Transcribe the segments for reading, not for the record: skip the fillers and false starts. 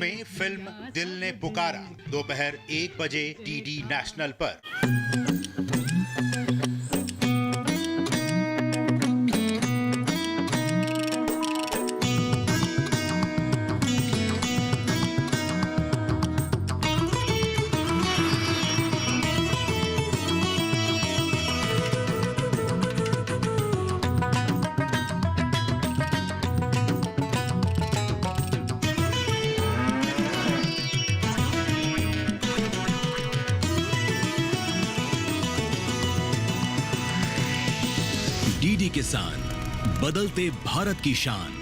में फिल्म दिल ने पुकारा दोपहर 1 बजे डीडी नेशनल पर। डीडी किसान, बदलते भारत की शान।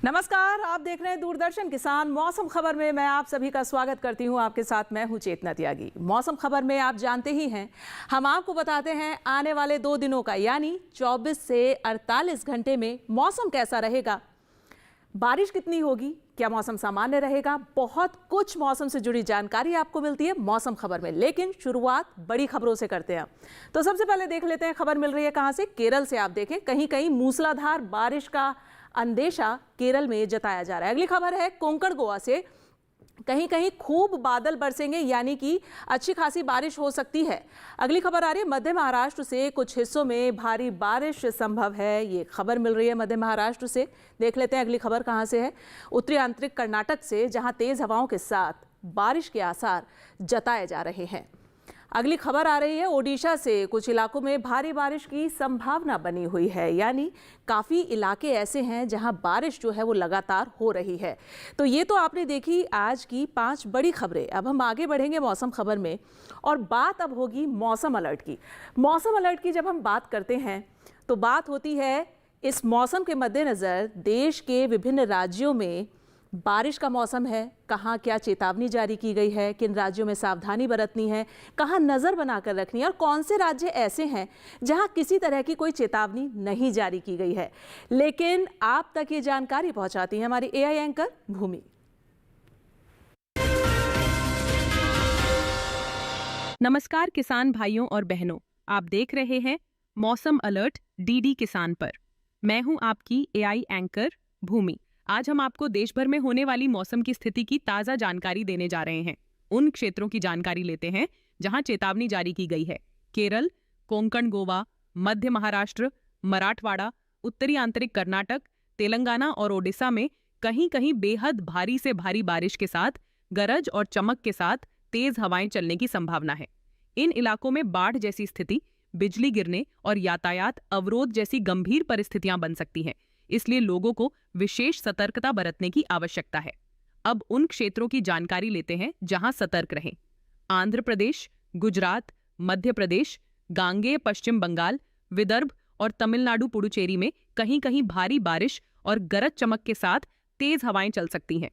नमस्कार, आप देख रहे हैं दूरदर्शन किसान। मौसम खबर में मैं आप सभी का स्वागत करती हूं। आपके साथ मैं हूं चेतना त्यागी। मौसम खबर में आप जानते ही हैं, हम आपको बताते हैं आने वाले 2 दिनों का, यानी 24 से 48 घंटे में मौसम कैसा रहेगा, बारिश कितनी होगी, क्या मौसम सामान्य रहेगा। बहुत कुछ मौसम से जुड़ी जानकारी आपको मिलती है मौसम खबर में। लेकिन शुरुआत बड़ी खबरों से करते हैं। तो सबसे पहले देख लेते हैं खबर मिल रही है कहां से। केरल से। आप देखें, कहीं कहीं मूसलाधार बारिश का अंदेशा केरल में जताया जा रहा है। अगली खबर है कोंकण गोवा से। कहीं कहीं खूब बादल बरसेंगे, यानी कि अच्छी खासी बारिश हो सकती है। अगली खबर आ रही है मध्य महाराष्ट्र से। कुछ हिस्सों में भारी बारिश संभव है, ये खबर मिल रही है मध्य महाराष्ट्र से। देख लेते हैं अगली खबर कहां से है। उत्तरी आंतरिक कर्नाटक से, जहां तेज हवाओं के साथ बारिश के आसार जताए जा रहे हैं। अगली खबर आ रही है ओडिशा से। कुछ इलाकों में भारी बारिश की संभावना बनी हुई है, यानी काफ़ी इलाके ऐसे हैं जहां बारिश जो है वो लगातार हो रही है। तो ये तो आपने देखी आज की 5 बड़ी खबरें। अब हम आगे बढ़ेंगे मौसम खबर में, और बात अब होगी मौसम अलर्ट की। मौसम अलर्ट की जब हम बात करते हैं तो बात होती है इस मौसम के मद्देनज़र देश के विभिन्न राज्यों में बारिश का मौसम है, कहाँ क्या चेतावनी जारी की गई है, किन राज्यों में सावधानी बरतनी है, कहाँ नज़र बनाकर रखनी है, और कौन से राज्य ऐसे हैं जहाँ किसी तरह की कोई चेतावनी नहीं जारी की गई है। लेकिन आप तक ये जानकारी पहुँचाती है हमारी एआई एंकर भूमि। नमस्कार किसान भाइयों और बहनों, आप देख रहे हैं मौसम अलर्ट डीडी किसान पर। मैं हूं आपकी एआई एंकर भूमि। आज हम आपको देश भर में होने वाली मौसम की स्थिति की ताज़ा जानकारी देने जा रहे हैं। उन क्षेत्रों की जानकारी लेते हैं जहां चेतावनी जारी की गई है। केरल, कोंकण गोवा, मध्य महाराष्ट्र, मराठवाड़ा, उत्तरी आंतरिक कर्नाटक, तेलंगाना और ओडिशा में कहीं कहीं बेहद भारी से भारी बारिश के साथ गरज और चमक के साथ तेज हवाएं चलने की संभावना है। इन इलाकों में बाढ़ जैसी स्थिति, बिजली गिरने और यातायात अवरोध जैसी गंभीर परिस्थितियां बन सकती हैं। इसलिए लोगों को विशेष सतर्कता बरतने की आवश्यकता है। अब उन क्षेत्रों की जानकारी लेते हैं जहां सतर्क रहें। आंध्र प्रदेश, गुजरात, मध्य प्रदेश, गांगेय पश्चिम बंगाल, विदर्भ और तमिलनाडु पुडुचेरी में कहीं कहीं भारी बारिश और गरज चमक के साथ तेज हवाएं चल सकती हैं।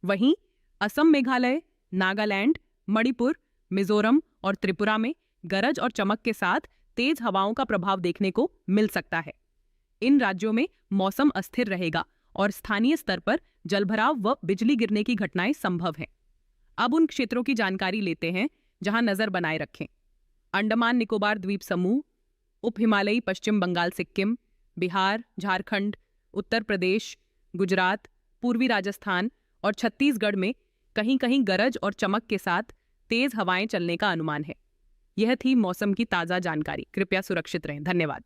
वहीं असम, मेघालय, नागालैंड, मणिपुर, मिजोरम और त्रिपुरा में गरज और चमक के साथ तेज हवाओं का प्रभाव देखने को मिल सकता है। इन राज्यों में मौसम अस्थिर रहेगा और स्थानीय स्तर पर जलभराव व बिजली गिरने की घटनाएं संभव हैं। अब उन क्षेत्रों की जानकारी लेते हैं जहां नजर बनाए रखें। अंडमान निकोबार द्वीप समूह, उप हिमालयी पश्चिम बंगाल, सिक्किम, बिहार, झारखंड, उत्तर प्रदेश, गुजरात, पूर्वी राजस्थान और छत्तीसगढ़ में कहीं कहीं गरज और चमक के साथ तेज हवाएं चलने का अनुमान है। यह थी मौसम की ताज़ा जानकारी। कृपया सुरक्षित रहें। धन्यवाद।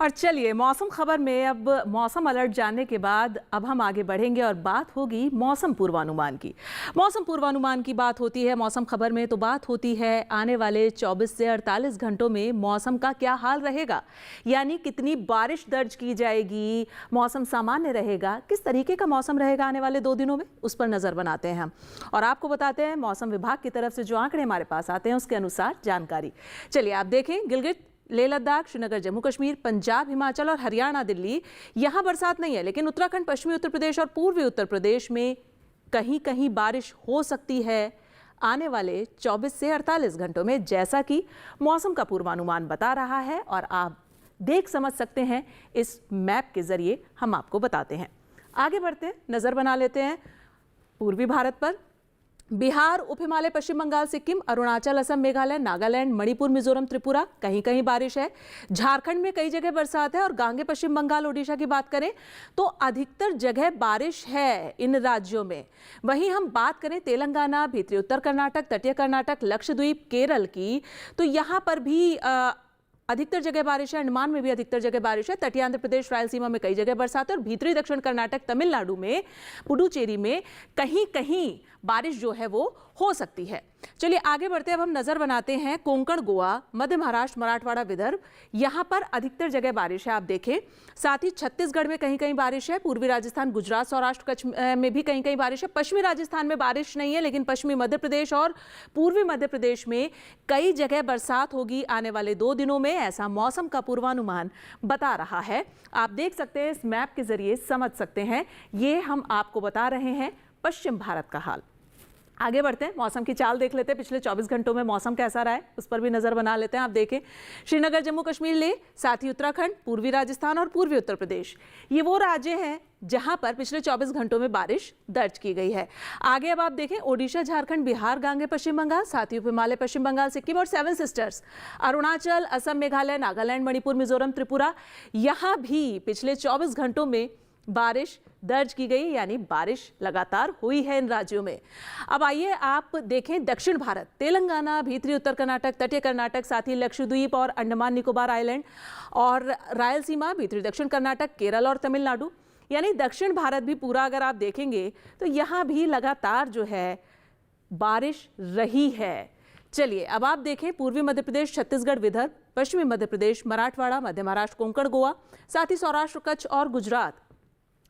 और चलिए, मौसम खबर में अब मौसम अलर्ट जानने के बाद अब हम आगे बढ़ेंगे और बात होगी मौसम पूर्वानुमान की। मौसम पूर्वानुमान की बात होती है मौसम खबर में, तो बात होती है आने वाले 24 से 48 घंटों में मौसम का क्या हाल रहेगा, यानी कितनी बारिश दर्ज की जाएगी, मौसम सामान्य रहेगा, किस तरीके का मौसम रहेगा आने वाले 2 दिनों में, उस पर नज़र बनाते हैं हम। और आपको बताते हैं मौसम विभाग की तरफ से जो आंकड़े हमारे पास आते हैं उसके अनुसार जानकारी। चलिए आप देखें, गिलगित, लेह लद्दाख, श्रीनगर, जम्मू कश्मीर, पंजाब, हिमाचल और हरियाणा, दिल्ली, यहाँ बरसात नहीं है, लेकिन उत्तराखंड, पश्चिमी उत्तर प्रदेश और पूर्वी उत्तर प्रदेश में कहीं कहीं बारिश हो सकती है आने वाले 24 से 48 घंटों में, जैसा कि मौसम का पूर्वानुमान बता रहा है। और आप देख समझ सकते हैं इस मैप के जरिए हम आपको बताते हैं। आगे बढ़ते हैं, नजर बना लेते हैं पूर्वी भारत पर। बिहार, उप हिमालय, पश्चिम बंगाल, सिक्किम, अरुणाचल, असम, मेघालय, नागालैंड, मणिपुर, मिजोरम, त्रिपुरा, कहीं कहीं बारिश है। झारखंड में कई जगह बरसात है और गांगे पश्चिम बंगाल, ओडिशा की बात करें तो अधिकतर जगह बारिश है इन राज्यों में। वहीं हम बात करें तेलंगाना, भीतरी उत्तर कर्नाटक, तटीय कर्नाटक, लक्षद्वीप, केरल की, तो यहाँ पर भी अधिकतर जगह बारिश है। अंडमान में भी अधिकतर जगह बारिश है। तटीय आंध्र प्रदेश, रायलसीमा में कई जगह बरसात है और भीतरी दक्षिण कर्नाटक, तमिलनाडु में, पुडुचेरी में कहीं कहीं बारिश जो है वो हो सकती है। चलिए आगे बढ़ते हैं। अब हम नजर बनाते हैं कोंकण, गोवा, मध्य महाराष्ट्र, मराठवाड़ा, विदर्भ, यहां पर अधिकतर जगह बारिश है, आप देखें। साथ ही छत्तीसगढ़ में कहीं कहीं बारिश है। पूर्वी राजस्थान, गुजरात, सौराष्ट्र, कच्छ में भी कहीं कहीं बारिश है। पश्चिमी राजस्थान में बारिश नहीं है, लेकिन पश्चिमी मध्य प्रदेश और पूर्वी मध्य प्रदेश में कई जगह बरसात होगी आने वाले 2 दिनों में, ऐसा मौसम का पूर्वानुमान बता रहा है। आप देख सकते हैं, इस मैप के जरिए समझ सकते हैं। ये हम आपको बता रहे हैं पश्चिम भारत का हाल। आगे बढ़ते हैं, मौसम की चाल देख लेते हैं। पिछले 24 घंटों में मौसम कैसा रहा है उस पर भी नजर बना लेते हैं। आप देखें, श्रीनगर, जम्मू कश्मीर, लेह, साथ ही उत्तराखंड, पूर्वी राजस्थान और पूर्वी उत्तर प्रदेश, ये वो राज्य हैं जहां पर पिछले 24 घंटों में बारिश दर्ज की गई है। आगे अब आप देखें, ओडिशा, झारखंड, बिहार, गांगे पश्चिम बंगाल, साथ ही उप हिमालय, पश्चिम बंगाल, सिक्किम और 7 सिस्टर्स, अरुणाचल, असम, मेघालय, नागालैंड, मणिपुर, मिजोरम, त्रिपुरा, यहां भी पिछले 24 घंटों में बारिश दर्ज की गई, यानी बारिश लगातार हुई है इन राज्यों में। अब आइए आप देखें दक्षिण भारत, तेलंगाना, भीतरी उत्तर कर्नाटक, तटीय कर्नाटक, साथ ही लक्षद्वीप और अंडमान निकोबार आइलैंड और रायलसीमा, भीतरी दक्षिण कर्नाटक, केरल और तमिलनाडु, यानी दक्षिण भारत भी पूरा अगर आप देखेंगे तो यहाँ भी लगातार जो है बारिश रही है। चलिए अब आप देखें, पूर्वी मध्य प्रदेश, छत्तीसगढ़, विदर्भ, पश्चिमी मध्य प्रदेश, मराठवाड़ा, मध्य महाराष्ट्र, कोंकण, गोवा, साथ ही सौराष्ट्र, कच्छ और गुजरात।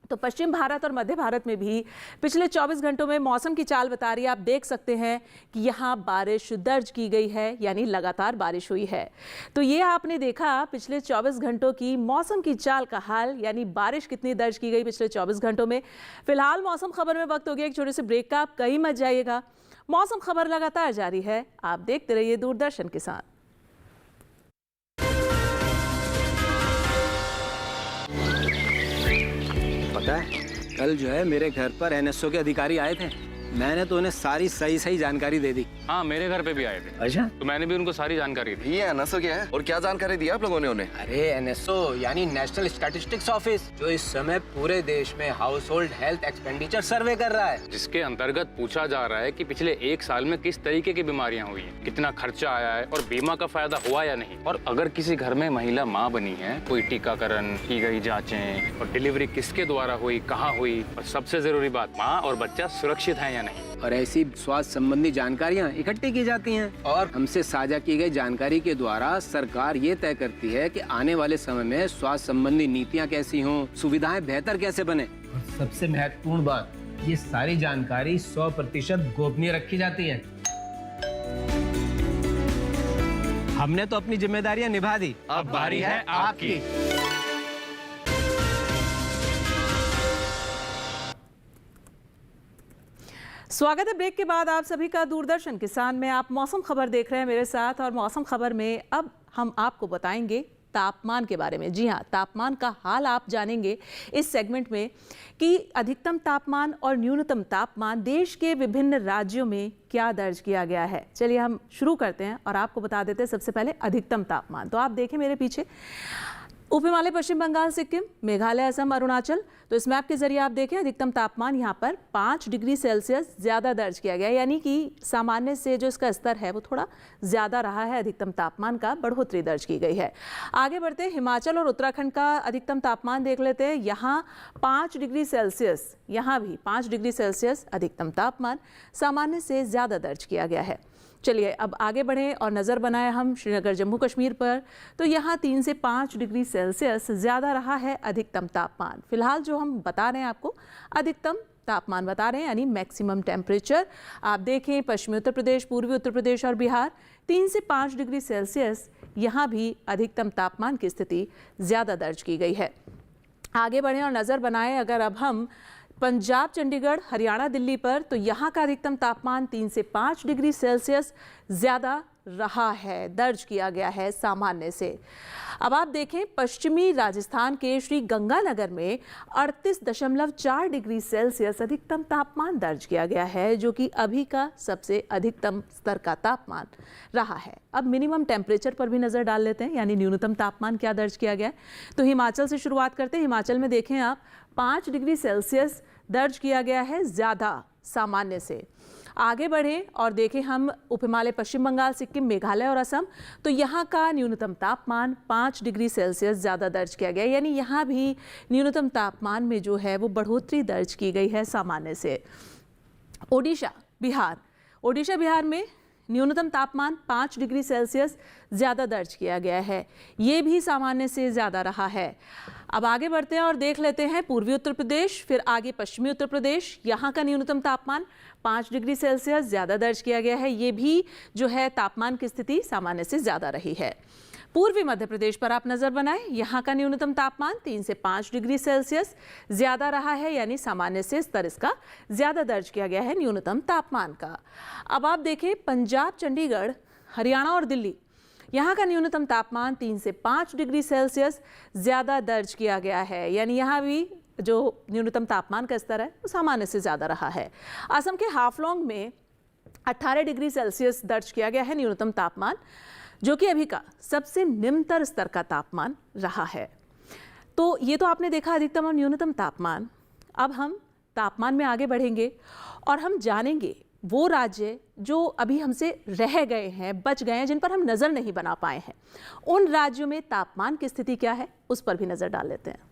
तो पश्चिम भारत और मध्य भारत में भी पिछले 24 घंटों में मौसम की चाल बता रही है। आप देख सकते हैं कि यहाँ बारिश दर्ज की गई है, यानी लगातार बारिश हुई है। तो ये आपने देखा पिछले 24 घंटों की मौसम की चाल का हाल, यानी बारिश कितनी दर्ज की गई पिछले 24 घंटों में। फिलहाल मौसम खबर में वक्त हो गया एक छोटे से ब्रेक का, आप कहीं मत जाइएगा। मौसम खबर लगातार जारी है, आप देखते रहिए दूरदर्शन किसान। पता है, कल जो है मेरे घर पर एनएसओ के अधिकारी आए थे। मैंने तो उन्हें सारी सही जानकारी दे दी। हाँ, मेरे घर पे भी आए थे। अच्छा, तो मैंने भी उनको सारी जानकारी दी। ये एनएसओ क्या है और क्या जानकारी दी आप लोगों ने उन्हें? अरे एनएसओ यानी नेशनल स्टैटिस्टिक्स ऑफिस, जो इस समय पूरे देश में हाउस होल्ड हेल्थ एक्सपेंडिचर सर्वे कर रहा है, जिसके अंतर्गत पूछा जा रहा है कि पिछले 1 साल में किस तरीके की बीमारियां हुई हैं, कितना खर्चा आया है और बीमा का फायदा हुआ या नहीं। और अगर किसी घर में महिला माँ बनी है, कोई टीकाकरण की गई जाँचें और डिलीवरी किसके द्वारा हुई, कहाँ हुई, और सबसे जरूरी बात, माँ और बच्चा सुरक्षित है या नहीं। और ऐसी स्वास्थ्य संबंधी जानकारियाँ इकट्ठी की जाती हैं और हमसे साझा की गई जानकारी के द्वारा सरकार ये तय करती है कि आने वाले समय में स्वास्थ्य संबंधी नीतियाँ कैसी हों, सुविधाएं बेहतर कैसे बने। और सबसे महत्वपूर्ण बात, ये सारी जानकारी 100% गोपनीय रखी जाती है। हमने तो अपनी जिम्मेदारियां निभा दी, अब बारी है आपकी। स्वागत है ब्रेक के बाद आप सभी का दूरदर्शन किसान में। आप मौसम खबर देख रहे हैं मेरे साथ, और मौसम खबर में अब हम आपको बताएंगे तापमान के बारे में। जी हाँ, तापमान का हाल आप जानेंगे इस सेगमेंट में कि अधिकतम तापमान और न्यूनतम तापमान देश के विभिन्न राज्यों में क्या दर्ज किया गया है। चलिए हम शुरू करते हैं और आपको बता देते हैं सबसे पहले अधिकतम तापमान। तो आप देखें मेरे पीछे, उप हिमालय, पश्चिम बंगाल, सिक्किम, मेघालय, असम, अरुणाचल, तो इस मैप के जरिए आप देखें अधिकतम तापमान यहाँ पर 5 डिग्री सेल्सियस ज़्यादा दर्ज किया गया, यानी कि सामान्य से जो इसका स्तर है वो थोड़ा ज़्यादा रहा है। अधिकतम तापमान का बढ़ोतरी दर्ज की गई है। आगे बढ़ते हिमाचल और उत्तराखंड का अधिकतम तापमान देख लेते हैं। यहाँ 5 डिग्री सेल्सियस, यहाँ भी 5 डिग्री सेल्सियस अधिकतम तापमान सामान्य से ज़्यादा दर्ज किया गया है। चलिए अब आगे बढ़ें और नज़र बनाएं हम श्रीनगर, जम्मू कश्मीर पर। तो यहाँ 3 से 5 डिग्री सेल्सियस ज़्यादा रहा है अधिकतम तापमान। फिलहाल जो हम बता रहे हैं आपको अधिकतम तापमान बता रहे हैं, यानी मैक्सिमम टेम्परेचर। आप देखें पश्चिमी उत्तर प्रदेश, पूर्वी उत्तर प्रदेश और बिहार 3 से 5 डिग्री सेल्सियस, यहाँ भी अधिकतम तापमान की स्थिति ज़्यादा दर्ज की गई है। आगे बढ़ें और नज़र बनाएं अगर अब हम पंजाब, चंडीगढ़, हरियाणा, दिल्ली पर, तो यहाँ का अधिकतम तापमान 3 से 5 डिग्री सेल्सियस ज़्यादा रहा है, दर्ज किया गया है सामान्य से। अब आप देखें, पश्चिमी राजस्थान के श्री गंगानगर में 38.4 डिग्री सेल्सियस अधिकतम तापमान दर्ज किया गया है, जो कि अभी का सबसे अधिकतम स्तर का तापमान रहा है। अब मिनिमम टेम्परेचर पर भी नज़र डाल लेते हैं, यानी न्यूनतम तापमान क्या दर्ज किया गया है। तो हिमाचल से शुरुआत करते हैं। हिमाचल में देखें आप 5 डिग्री सेल्सियस दर्ज किया गया है, ज़्यादा सामान्य से। आगे बढ़ें और देखें हम उप हिमालय, पश्चिम बंगाल, सिक्किम, मेघालय और असम, तो यहाँ का न्यूनतम तापमान 5 डिग्री सेल्सियस ज़्यादा दर्ज किया गया, यानी यहाँ भी न्यूनतम तापमान में जो है वो बढ़ोतरी दर्ज की गई है सामान्य से। ओडिशा, बिहार में न्यूनतम तापमान 5 डिग्री सेल्सियस ज़्यादा दर्ज किया गया है, ये भी सामान्य से ज़्यादा रहा है। अब आगे बढ़ते हैं और देख लेते हैं पूर्वी उत्तर प्रदेश, फिर आगे पश्चिमी उत्तर प्रदेश। यहाँ का न्यूनतम तापमान 5 डिग्री सेल्सियस ज़्यादा दर्ज किया गया है, ये भी जो है तापमान की स्थिति सामान्य से ज़्यादा रही है। पूर्वी मध्य प्रदेश पर आप नज़र बनाएं, यहाँ का न्यूनतम तापमान 3 से 5 डिग्री सेल्सियस ज़्यादा रहा है, यानी सामान्य से स्तर इसका ज़्यादा दर्ज किया गया है न्यूनतम तापमान का। अब आप देखें पंजाब, चंडीगढ़, हरियाणा और दिल्ली, यहाँ का न्यूनतम तापमान 3 से 5 डिग्री सेल्सियस ज़्यादा दर्ज किया गया है, यानी यहाँ भी जो न्यूनतम तापमान का स्तर है वो सामान्य से ज़्यादा रहा है। असम के हाफलोंग में 18 डिग्री सेल्सियस दर्ज किया गया है न्यूनतम तापमान, जो कि अभी का सबसे निम्नतर स्तर का तापमान रहा है। तो ये तो आपने देखा अधिकतम और न्यूनतम तापमान। अब हम तापमान में आगे बढ़ेंगे और हम जानेंगे वो राज्य जो अभी हमसे रह गए हैं, बच गए हैं, जिन पर हम नज़र नहीं बना पाए हैं। उन राज्यों में तापमान की स्थिति क्या है, उस पर भी नज़र डाल लेते हैं।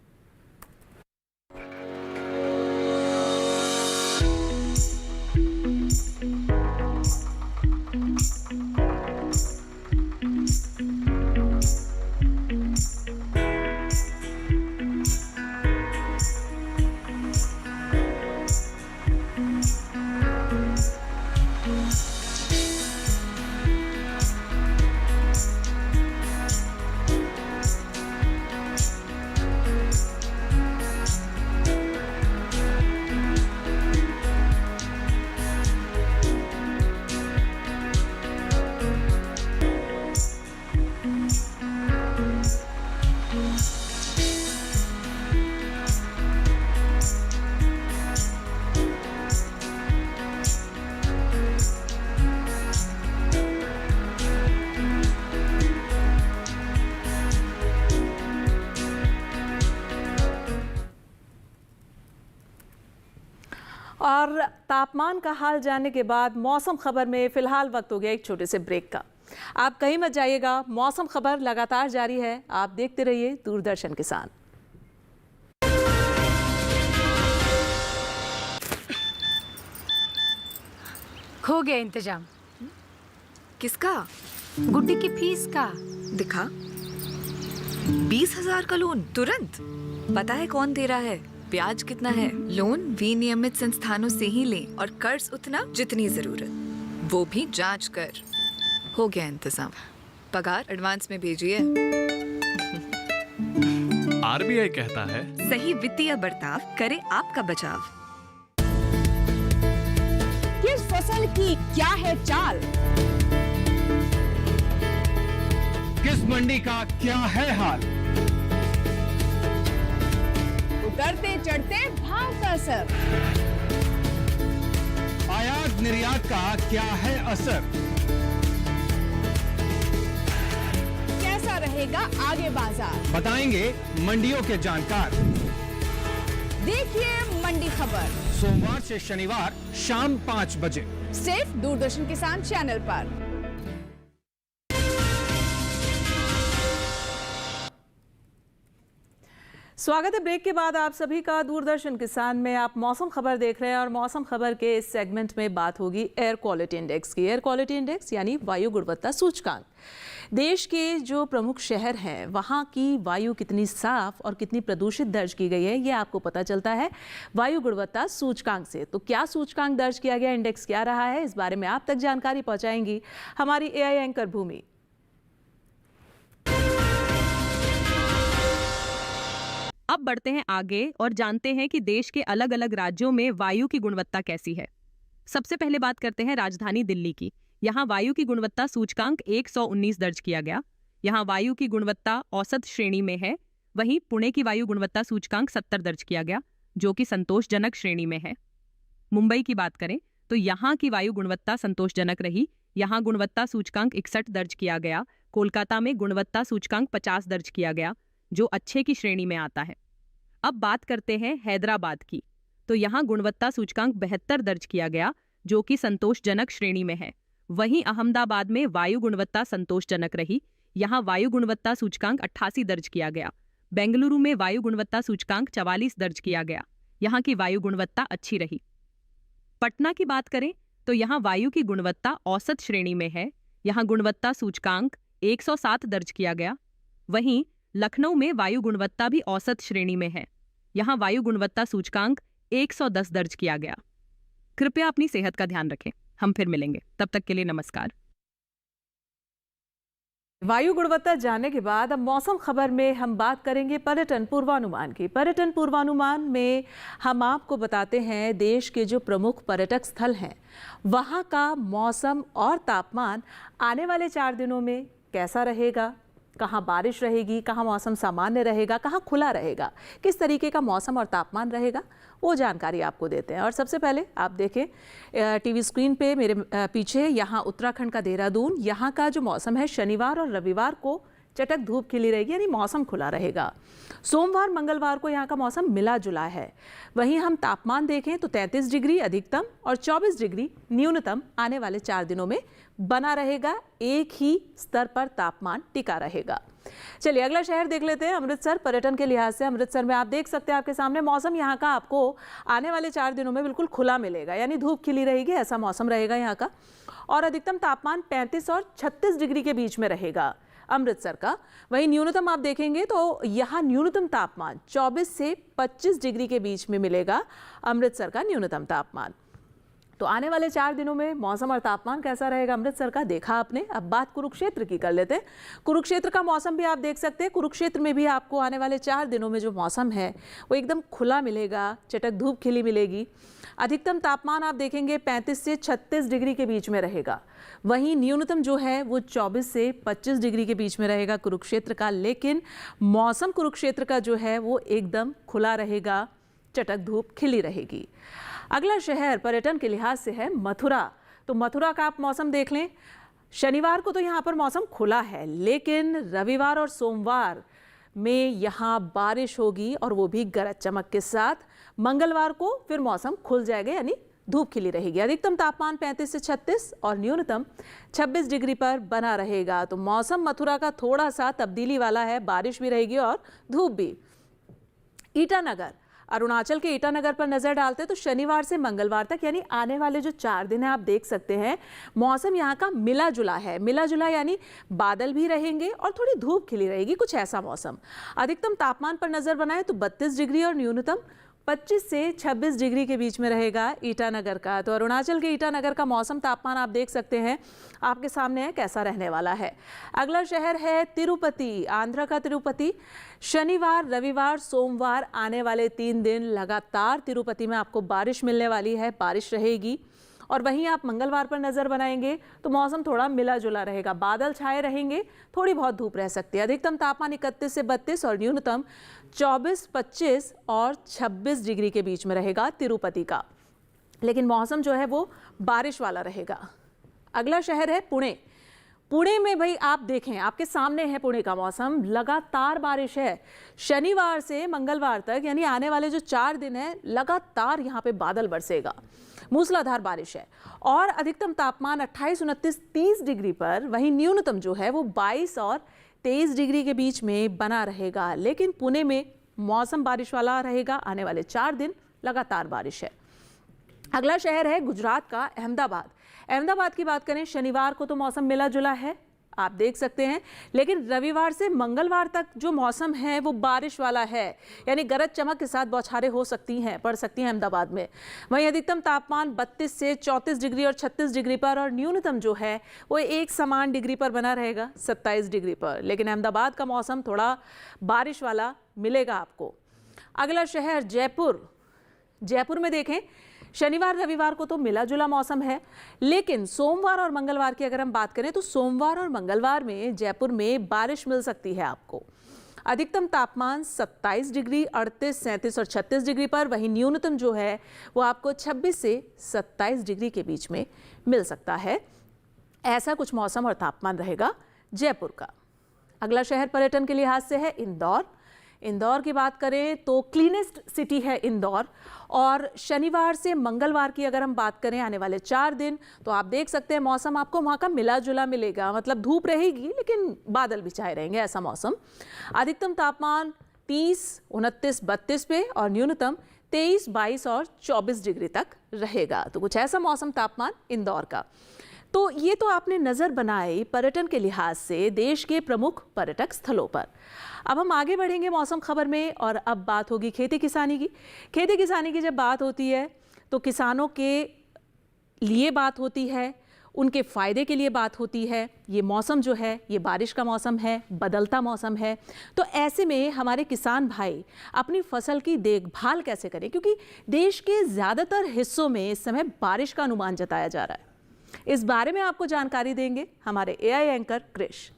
और तापमान का हाल जानने के बाद मौसम खबर में फिलहाल वक्त हो गया एक छोटे से ब्रेक का। आप कहीं मत जाइएगा, मौसम खबर लगातार जारी है। आप देखते रहिए दूरदर्शन किसान। हो गया इंतजाम। किसका? गुड्डी की फीस का। दिखा। 20,000 का लोन तुरंत। पता है कौन दे रहा है, ब्याज कितना है? लोन विनियमित संस्थानों से ही लें और कर्ज उतना जितनी जरूरत, वो भी जांच कर। हो गया इंतजाम। पगार एडवांस में भेजिए। आरबीआई कहता है सही वित्तीय बर्ताव करे आपका बचाव। किस फसल की क्या है चाल, किस मंडी का क्या है हाल, उतरते चढ़ते भाव का असर, आयात निर्यात का क्या है असर, कैसा रहेगा आगे बाजार, बताएंगे मंडियों के जानकार। देखिए मंडी खबर सोमवार से शनिवार शाम 5 बजे सिर्फ दूरदर्शन किसान चैनल पर। स्वागत है ब्रेक के बाद आप सभी का दूरदर्शन किसान में। आप मौसम खबर देख रहे हैं और मौसम खबर के इस सेगमेंट में बात होगी एयर क्वालिटी इंडेक्स की। एयर क्वालिटी इंडेक्स यानी वायु गुणवत्ता सूचकांक। देश के जो प्रमुख शहर हैं वहाँ की वायु कितनी साफ और कितनी प्रदूषित दर्ज की गई है, ये आपको पता चलता है वायु गुणवत्ता सूचकांक से। तो क्या सूचकांक दर्ज किया गया, इंडेक्स क्या रहा है, इस बारे में आप तक जानकारी पहुँचाएंगी हमारी AI एंकर भूमि। अब बढ़ते हैं आगे और जानते हैं कि देश के अलग अलग राज्यों में वायु की गुणवत्ता कैसी है। सबसे पहले बात करते हैं राजधानी दिल्ली की। यहाँ वायु की गुणवत्ता सूचकांक 119 दर्ज किया गया। यहाँ वायु की गुणवत्ता औसत श्रेणी में है। वहीं पुणे की वायु गुणवत्ता सूचकांक 70 दर्ज किया गया, जो कि संतोषजनक श्रेणी में है। मुंबई की बात करें तो यहाँ की वायु गुणवत्ता संतोषजनक रही। यहाँ गुणवत्ता सूचकांक 61 दर्ज किया गया। कोलकाता में गुणवत्ता सूचकांक 50 दर्ज किया गया, जो अच्छे की श्रेणी में आता है। अब बात करते हैं हैदराबाद की, तो यहाँ गुणवत्ता सूचकांक 72 दर्ज किया गया, जो कि संतोषजनक श्रेणी में है। वहीं अहमदाबाद में वायु गुणवत्ता संतोषजनक रही। यहाँ वायु गुणवत्ता सूचकांक 88 दर्ज किया गया। बेंगलुरु में वायु गुणवत्ता सूचकांक 44 दर्ज किया गया। यहाँ की वायु गुणवत्ता अच्छी रही। पटना की बात करें तो यहाँ वायु की गुणवत्ता औसत श्रेणी में है। यहाँ गुणवत्ता सूचकांक 107 दर्ज किया गया। वहीं लखनऊ में वायु गुणवत्ता भी औसत श्रेणी में है। यहाँ वायु गुणवत्ता सूचकांक 110 दर्ज किया गया। कृपया अपनी सेहत का ध्यान रखें। हम फिर मिलेंगे, तब तक के लिए नमस्कार। वायु गुणवत्ता जानने के बाद अब मौसम खबर में हम बात करेंगे पर्यटन पूर्वानुमान की। पर्यटन पूर्वानुमान में हम आपको बताते हैं देश के जो प्रमुख पर्यटक स्थल हैं वहाँ का मौसम और तापमान आने वाले 4 दिनों में कैसा रहेगा, कहाँ बारिश रहेगी, कहाँ मौसम सामान्य रहेगा, कहाँ खुला रहेगा, किस तरीके का मौसम और तापमान रहेगा, वो जानकारी आपको देते हैं। और सबसे पहले आप देखें टीवी स्क्रीन पे मेरे पीछे, यहाँ उत्तराखंड का देहरादून, यहाँ का जो मौसम है शनिवार और रविवार को चटक धूप खिली रहेगी, यानी मौसम खुला रहेगा। सोमवार मंगलवार को यहाँ का मौसम मिला जुला है। वहीं हम तापमान देखें तो 33 डिग्री अधिकतम और 24 डिग्री न्यूनतम आने वाले 4 दिनों में बना रहेगा। एक ही स्तर पर तापमान टिका रहेगा। चलिए अगला शहर देख लेते हैं, अमृतसर। पर्यटन के लिहाज से अमृतसर में आप देख सकते हैं आपके सामने मौसम यहाँ का आपको आने वाले 4 दिनों में बिल्कुल खुला मिलेगा, यानी धूप खिली रहेगी, ऐसा मौसम रहेगा यहाँ का। और अधिकतम तापमान 35 और 36 डिग्री के बीच में रहेगा अमृतसर का। वहीं न्यूनतम आप देखेंगे तो यहाँ न्यूनतम तापमान 24 से 25 डिग्री के बीच में मिलेगा अमृतसर का न्यूनतम तापमान। तो आने वाले 4 दिनों में मौसम और तापमान कैसा रहेगा अमृतसर का देखा आपने। अब बात कुरुक्षेत्र की कर लेते हैं। कुरुक्षेत्र का मौसम भी आप देख सकते हैं। कुरुक्षेत्र में भी आपको आने वाले 4 दिनों में जो मौसम है वो एकदम खुला मिलेगा, चटक धूप खिली मिलेगी। अधिकतम तापमान आप देखेंगे 35 से 36 डिग्री के बीच में रहेगा। वहीं न्यूनतम जो है वो 24 से 25 डिग्री के बीच में रहेगा कुरुक्षेत्र का। लेकिन मौसम कुरुक्षेत्र का जो है वो एकदम खुला रहेगा, चटक धूप खिली रहेगी। अगला शहर पर्यटन के लिहाज से है मथुरा। तो मथुरा का आप मौसम देख लें। शनिवार को तो यहाँ पर मौसम खुला है, लेकिन रविवार और सोमवार में यहाँ बारिश होगी और वो भी गरज चमक के साथ। मंगलवार को फिर मौसम खुल जाएगा, यानी धूप खिली रहेगी। अधिकतम तापमान 35 से 36 और न्यूनतम 26 डिग्री पर बना रहेगा। तो मौसम मथुरा का थोड़ा सा तब्दीली वाला है, बारिश भी रहेगी और धूप भी। ईटानगर, अरुणाचल के ईटानगर पर नजर डालते हैं तो शनिवार से मंगलवार तक यानी आने वाले जो 4 दिन है आप देख सकते हैं मौसम यहाँ का मिला जुला है। मिला जुला यानी बादल भी रहेंगे और थोड़ी धूप खिली रहेगी, कुछ ऐसा मौसम। अधिकतम तापमान पर नजर बनाए तो 32 डिग्री और न्यूनतम 25 से 26 डिग्री के बीच में रहेगा ईटानगर का। तो अरुणाचल के ईटानगर का मौसम तापमान आप देख सकते हैं आपके सामने है कैसा रहने वाला है। अगला शहर है तिरुपति, आंध्र का तिरुपति। शनिवार रविवार सोमवार आने वाले 3 दिन लगातार तिरुपति में आपको बारिश मिलने वाली है, बारिश रहेगी। और वहीं आप मंगलवार पर नजर बनाएंगे तो मौसम थोड़ा मिला जुला रहेगा, बादल छाए रहेंगे, थोड़ी बहुत धूप रह सकती है। अधिकतम तापमान 31 से 32 और न्यूनतम 24, 25 और 26 डिग्री के बीच में रहेगा तिरुपति का। लेकिन मौसम जो है वो बारिश वाला रहेगा। अगला शहर है पुणे। पुणे में भाई आप देखें आपके सामने है पुणे का मौसम, लगातार बारिश है। शनिवार से मंगलवार तक यानी आने वाले जो 4 दिन है लगातार यहाँ पे बादल बरसेगा, मूसलाधार बारिश है। और अधिकतम तापमान 28, 29, 30 डिग्री पर, वहीं न्यूनतम जो है वो 22 और 23 डिग्री के बीच में बना रहेगा। लेकिन पुणे में मौसम बारिश वाला रहेगा, आने वाले 4 दिन लगातार बारिश है। अगला शहर है गुजरात का अहमदाबाद। अहमदाबाद की बात करें शनिवार को तो मौसम मिला जुला है, आप देख सकते हैं। लेकिन रविवार से मंगलवार तक जो मौसम है वो बारिश वाला है, यानी गरज चमक के साथ बौछारें हो सकती हैं, पड़ सकती हैं अहमदाबाद में। वहीं अधिकतम तापमान 32 से 34 डिग्री और 36 डिग्री पर, और न्यूनतम जो है वो एक समान डिग्री पर बना रहेगा, 27 डिग्री पर। लेकिन अहमदाबाद का मौसम थोड़ा बारिश वाला मिलेगा आपको। अगला शहर जयपुर। जयपुर में देखें शनिवार रविवार को तो मिला जुला मौसम है, लेकिन सोमवार और मंगलवार की अगर हम बात करें तो सोमवार और मंगलवार में जयपुर में बारिश मिल सकती है आपको। अधिकतम तापमान 27 डिग्री, 38, 37 और 36 डिग्री पर, वहीं न्यूनतम जो है वो आपको 26 से 27 डिग्री के बीच में मिल सकता है। ऐसा कुछ मौसम और तापमान रहेगा जयपुर का। अगला शहर पर्यटन के लिहाज से है इंदौर। इंदौर की बात करें तो क्लीनेस्ट सिटी है इंदौर, और शनिवार से मंगलवार की अगर हम बात करें आने वाले 4 दिन तो आप देख सकते हैं मौसम आपको वहाँ का मिला जुला मिलेगा। मतलब धूप रहेगी लेकिन बादल भी छाए रहेंगे, ऐसा मौसम। अधिकतम तापमान 30, 29, 32 पे और न्यूनतम 23, 22 और 24 डिग्री तक रहेगा। तो कुछ ऐसा मौसम तापमान इंदौर का। तो ये तो आपने नज़र बनाई पर्यटन के लिहाज से देश के प्रमुख पर्यटक स्थलों पर। अब हम आगे बढ़ेंगे मौसम खबर में, और अब बात होगी खेती किसानी की। खेती किसानी की जब बात होती है तो किसानों के लिए बात होती है, उनके फ़ायदे के लिए बात होती है। ये मौसम जो है ये बारिश का मौसम है, बदलता मौसम है। तो ऐसे में हमारे किसान भाई अपनी फसल की देखभाल कैसे करें, क्योंकि देश के ज़्यादातर हिस्सों में इस समय बारिश का अनुमान जताया जा रहा है। इस बारे में आपको जानकारी देंगे हमारे एआई एंकर कृष।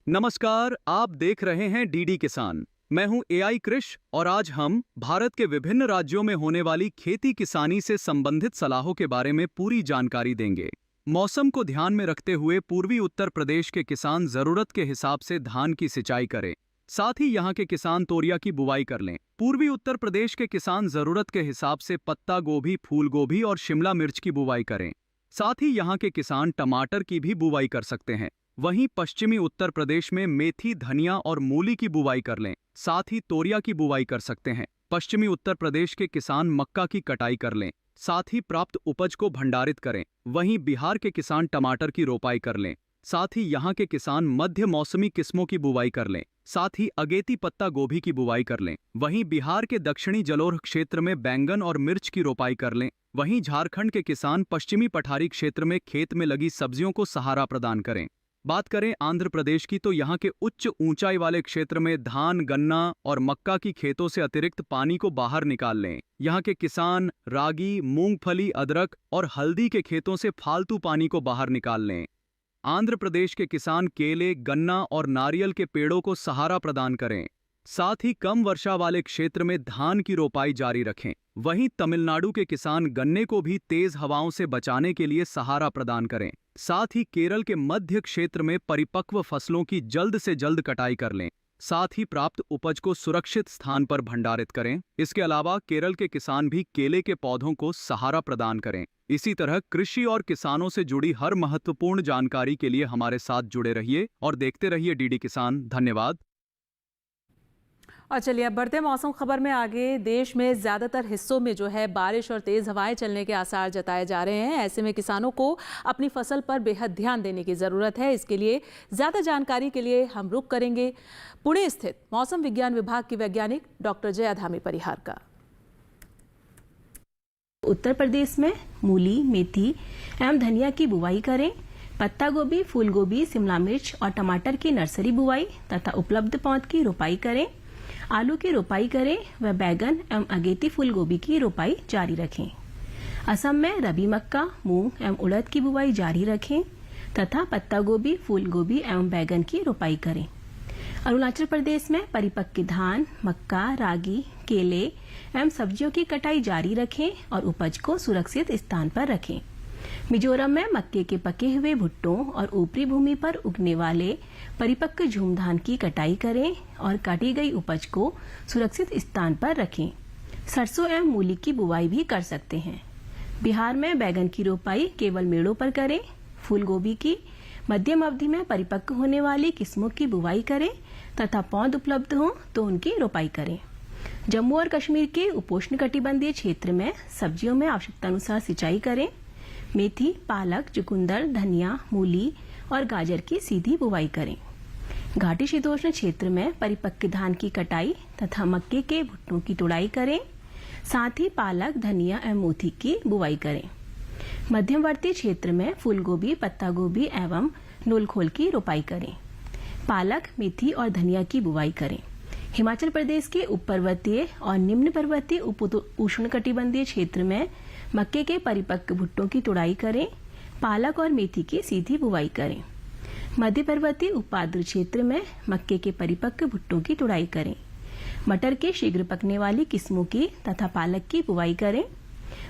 नमस्कार, आप देख रहे हैं डीडी किसान। मैं हूं एआई कृष और आज हम भारत के विभिन्न राज्यों में होने वाली खेती किसानी से संबंधित सलाहों के बारे में पूरी जानकारी देंगे। मौसम को ध्यान में रखते हुए पूर्वी उत्तर प्रदेश के किसान जरूरत के हिसाब से धान की सिंचाई करें। साथ ही यहाँ के किसान तोरिया की बुवाई कर लें। पूर्वी उत्तर प्रदेश के किसान जरूरत के हिसाब से पत्ता गोभी, फूल गोभी और शिमला मिर्च की बुवाई करें। साथ ही यहाँ के किसान टमाटर की भी बुवाई कर सकते हैं। वहीं पश्चिमी उत्तर प्रदेश में मेथी, धनिया और मूली की बुवाई कर लें। साथ ही तोरिया की बुवाई कर सकते हैं। पश्चिमी उत्तर प्रदेश के किसान मक्का की कटाई कर लें। साथ ही प्राप्त उपज को भंडारित करें। वहीं बिहार के किसान टमाटर की रोपाई कर लें। साथ ही यहाँ के किसान मध्य मौसमी किस्मों की बुवाई कर लें। साथ ही अगेती पत्ता गोभी की बुवाई कर लें। वहीं बिहार के दक्षिणी जलोढ़ क्षेत्र में बैंगन और मिर्च की रोपाई कर लें। वहीं झारखंड के किसान पश्चिमी पठारी क्षेत्र में खेत में लगी सब्जियों को सहारा प्रदान करें। बात करें आंध्र प्रदेश की तो यहाँ के उच्च ऊंचाई वाले क्षेत्र में धान, गन्ना और मक्का की खेतों से अतिरिक्त पानी को बाहर निकाल लें। यहाँ के किसान रागी, मूंगफली, अदरक और हल्दी के खेतों से फालतू पानी को बाहर निकाल लें। आंध्र प्रदेश के किसान केले, गन्ना और नारियल के पेड़ों को सहारा प्रदान करें। साथ ही कम वर्षा वाले क्षेत्र में धान की रोपाई जारी रखें। वहीं तमिलनाडु के किसान गन्ने को भी तेज हवाओं से बचाने के लिए सहारा प्रदान करें। साथ ही केरल के मध्य क्षेत्र में परिपक्व फसलों की जल्द से जल्द कटाई कर लें। साथ ही प्राप्त उपज को सुरक्षित स्थान पर भंडारित करें। इसके अलावा केरल के किसान भी केले के पौधों को सहारा प्रदान करें। इसी तरह कृषि और किसानों से जुड़ी हर महत्वपूर्ण जानकारी के लिए हमारे साथ जुड़े रहिए और देखते रहिए डीडी किसान। धन्यवाद। और चलिए अब बढ़ते मौसम खबर में आगे। देश में ज़्यादातर हिस्सों में जो है बारिश और तेज़ हवाएं चलने के आसार जताए जा रहे हैं। ऐसे में किसानों को अपनी फसल पर बेहद ध्यान देने की ज़रूरत है। इसके लिए ज़्यादा जानकारी के लिए हम रुख करेंगे पुणे स्थित मौसम विज्ञान विभाग की वैज्ञानिक डॉक्टर जया धामी परिहार का। उत्तर प्रदेश में मूली, मेथी एवं धनिया की बुवाई करें। पत्ता गोभी, फूल गोभी, शिमला मिर्च और टमाटर की नर्सरी बुवाई तथा उपलब्ध पौध की रोपाई करें। आलू की रोपाई करें व बैगन एवं अगेती फूल गोभी की रोपाई जारी रखें। असम में रबी मक्का, मूंग एवं उड़द की बुवाई जारी रखें तथा पत्ता गोभी, फूल गोभी एवं बैगन की रोपाई करें। अरुणाचल प्रदेश में परिपक्व धान, मक्का, रागी, केले एवं सब्जियों की कटाई जारी रखें और उपज को सुरक्षित स्थान पर रखें। मिजोरम में मक्के के पके हुए भुट्टों और ऊपरी भूमि पर उगने वाले परिपक्व झूम धान की कटाई करें और काटी गई उपज को सुरक्षित स्थान पर रखें। सरसों एवं मूली की बुवाई भी कर सकते हैं। बिहार में बैगन की रोपाई केवल मेड़ों पर करें। फूल गोभी की मध्यम अवधि में परिपक्व होने वाली किस्मों की बुवाई करें तथा पौध उपलब्ध हों तो उनकी रोपाई करें। जम्मू और कश्मीर के उपोष्णकटिबंधीय क्षेत्र में सब्जियों में आवश्यकतानुसार सिंचाई करें। मेथी, पालक, चुकंदर, धनिया, मूली और गाजर की सीधी बुवाई करें। घाटी शीतोष्ण क्षेत्र में परिपक्व धान की कटाई तथा मक्के के भुट्टों की तुड़ाई करें। साथ ही पालक, धनिया एवं मेथी की बुवाई करें। मध्यवर्ती क्षेत्र में फूल गोभी, पत्ता गोभी एवं नूलखोल की रोपाई करें। पालक, मेथी और धनिया की बुवाई करें। हिमाचल प्रदेश के उप पर्वतीय और निम्न पर्वतीय उप उष्णकटिबंधीय क्षेत्र में मक्के के परिपक्व भुट्टों की तुड़ाई करें। पालक और मेथी की सीधी बुवाई करें। मध्य पर्वतीय उपाद्र क्षेत्र में मक्के के परिपक्व भुट्टों की तुड़ाई करें। मटर के शीघ्र पकने वाली किस्मों की तथा पालक की बुवाई करें।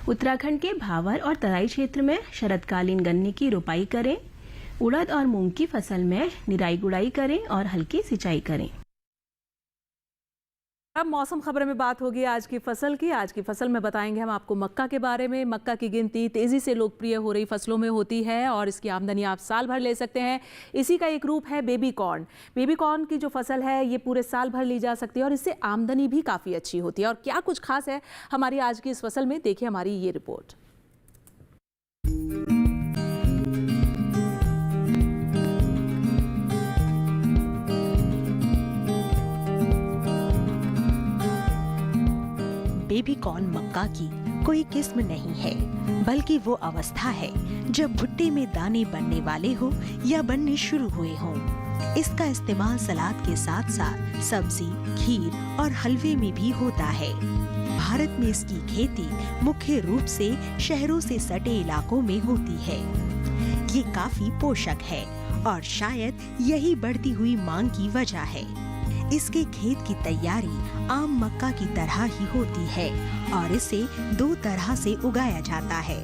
उत्तराखंड के भावर और तराई क्षेत्र में शरदकालीन गन्ने की रोपाई करें। उड़द और मूंग की फसल में निराई गुड़ाई करें और हल्की सिंचाई करें। अब मौसम खबर में बात होगी आज की फसल की। आज की फसल में बताएंगे हम आपको मक्का के बारे में। मक्का की गिनती तेजी से लोकप्रिय हो रही फसलों में होती है और इसकी आमदनी आप साल भर ले सकते हैं। इसी का एक रूप है बेबी कॉर्न। बेबी कॉर्न की जो फसल है ये पूरे साल भर ली जा सकती है और इससे आमदनी भी काफ़ी अच्छी होती है। और क्या कुछ खास है हमारी आज की इस फसल में, देखिए हमारी ये रिपोर्ट। बेबी कॉर्न मक्का की कोई किस्म नहीं है, बल्कि वो अवस्था है जब भुट्टे में दाने बनने वाले हो या बनने शुरू हुए हों। इसका इस्तेमाल सलाद के साथ साथ सब्जी, खीर और हलवे में भी होता है। भारत में इसकी खेती मुख्य रूप से शहरों से सटे इलाकों में होती है। ये काफी पोषक है और शायद यही बढ़ती हुई मांग की वजह है। इसके खेत की तैयारी आम मक्का की तरह ही होती है और इसे दो तरह से उगाया जाता है।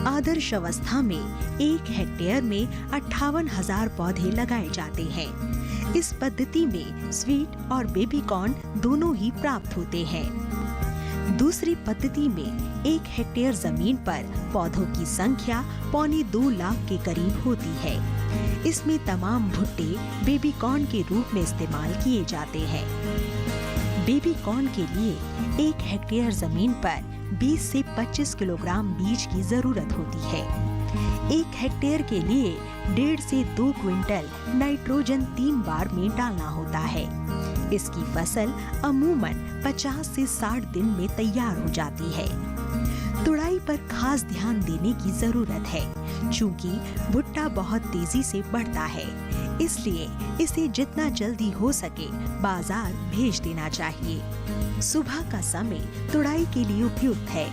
आदर्श अवस्था में 1 हेक्टेयर में 58,000 पौधे लगाए जाते हैं। इस पद्धति में स्वीट और बेबी कॉर्न दोनों ही प्राप्त होते हैं। दूसरी पद्धति में 1 हेक्टेयर जमीन पर पौधों की संख्या 2.25 लाख के करीब होती है। इसमें तमाम भुट्टे बेबी कॉर्न के रूप में इस्तेमाल किए जाते हैं। बेबी कॉर्न के लिए 1 हेक्टेयर जमीन पर 20 से 25 किलोग्राम बीज की जरूरत होती है। 1 हेक्टेयर के लिए 1.5 से 2 क्विंटल नाइट्रोजन 3 बार में डालना होता है। इसकी फसल अमूमन 50 से 60 दिन में तैयार हो जाती है। तुड़ाई पर खास ध्यान देने की जरूरत है, क्योंकि भुट्टा बहुत तेजी से बढ़ता है, इसलिए इसे जितना जल्दी हो सके बाजार भेज देना चाहिए। सुबह का समय तुड़ाई के लिए उपयुक्त है।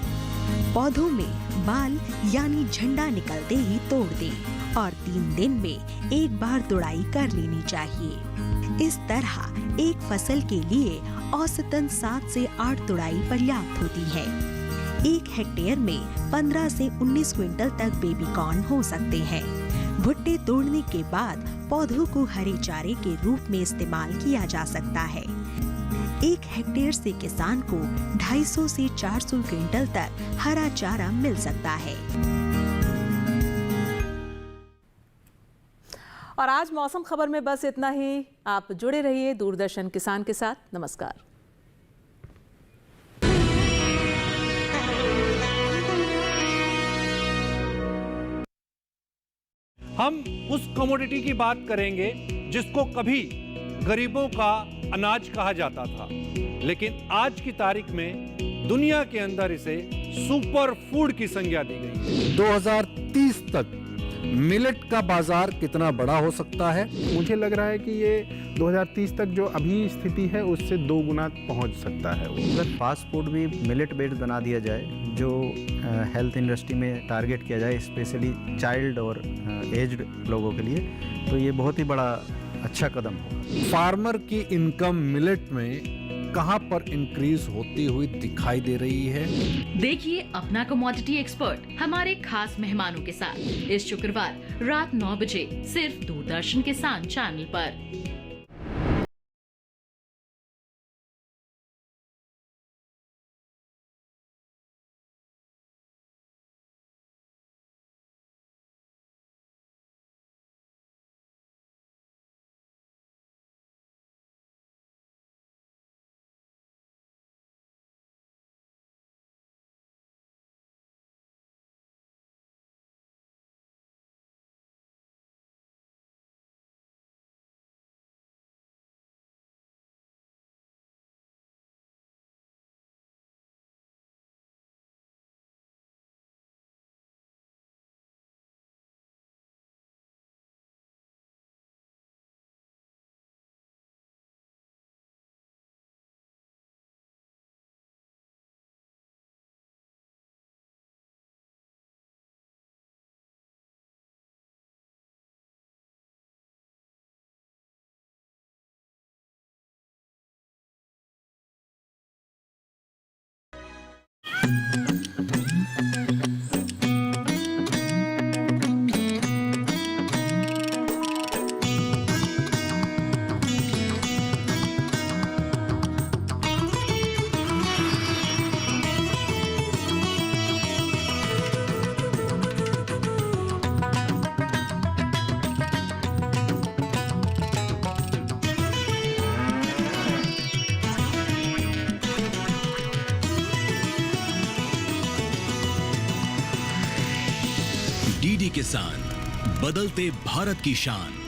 पौधों में बाल यानी झंडा निकलते ही तोड़ दें और 3 दिन में एक बार तुड़ाई कर लेनी चाहिए। इस तरह एक फसल के लिए औसतन 7 से 8 तुड़ाई पर्याप्त होती है। 1 हेक्टेयर में 15 से 19 क्विंटल तक बेबी कॉर्न हो सकते हैं। भुट्टे तोड़ने के बाद पौधों को हरे चारे के रूप में इस्तेमाल किया जा सकता है। 1 हेक्टेयर से किसान को 250 से 400 क्विंटल तक हरा चारा मिल सकता है। और आज मौसम खबर में बस इतना ही। आप जुड़े रहिए दूरदर्शन किसान के साथ। नमस्कार। हम उस कमोडिटी की बात करेंगे जिसको कभी गरीबों का अनाज कहा जाता था, लेकिन आज की तारीख में दुनिया के अंदर इसे सुपर फूड की संज्ञा दी गई। 2030 तक मिलेट का बाजार कितना बड़ा हो सकता है? मुझे लग रहा है कि ये 2030 तक जो अभी स्थिति है उससे 2 गुना पहुंच सकता है। अगर फास्ट फूड भी मिलेट बेस्ड बना दिया जाए, जो हेल्थ इंडस्ट्री में टारगेट किया जाए, स्पेशली चाइल्ड और एज्ड लोगों के लिए, तो ये बहुत ही बड़ा अच्छा कदम होगा। फार्मर की इनकम मिलेट में कहां पर इंक्रीज होती हुई दिखाई दे रही है? देखिए अपना कमोडिटी एक्सपर्ट हमारे खास मेहमानों के साथ इस शुक्रवार रात 9 बजे सिर्फ दूरदर्शन किसान चैनल पर। डीडी किसान, बदलते भारत की शान।